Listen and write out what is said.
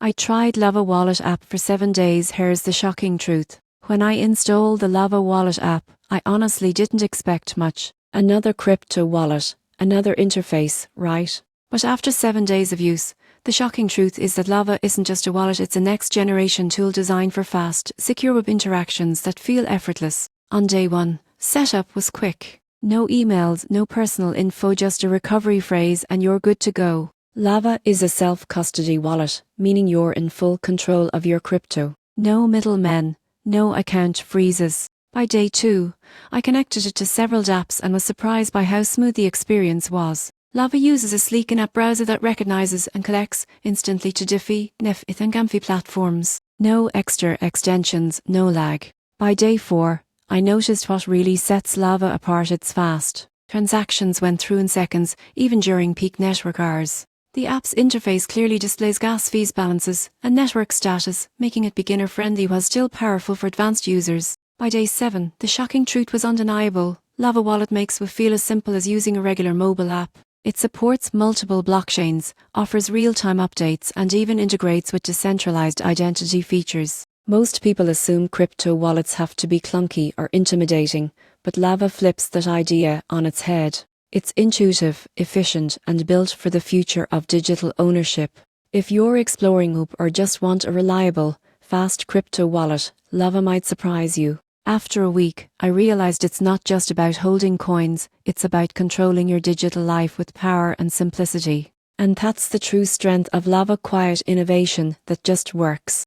I tried Lava Wallet app for 7 days. Here's the shocking truth. When I installed the Lava Wallet app, I honestly didn't expect much. Another crypto wallet, another interface, right? But after 7 days of use, the shocking truth is that Lava isn't just a wallet, it's a next-generation tool designed for fast, secure web interactions that feel effortless. On day 1, setup was quick. No emails, no personal info, just a recovery phrase and you're good to go. Lava is a self-custody wallet, meaning you're in full control of your crypto. No middlemen, no account freezes. By day 2, I connected it to several dApps and was surprised by how smooth the experience was. Lava uses a sleek in-app browser that recognizes and connects instantly to Diffie, Nefith and Gamfi platforms. No extra extensions, no lag. By day 4, I noticed what really sets Lava apart: it's fast. Transactions went through in seconds, even during peak network hours. The app's interface clearly displays gas fees balances and network status, making it beginner-friendly while still powerful for advanced users. By day 7, the shocking truth was undeniable. Lava Wallet makes Swift feel as simple as using a regular mobile app. It supports multiple blockchains, offers real-time updates, and even integrates with decentralized identity features. Most people assume crypto wallets have to be clunky or intimidating, but Lava flips that idea on its head. It's intuitive, efficient, and built for the future of digital ownership. If you're exploring Hoop or just want a reliable, fast crypto wallet, Lava might surprise you. After a week, I realized it's not just about holding coins, it's about controlling your digital life with power and simplicity. And that's the true strength of Lava: quiet innovation that just works.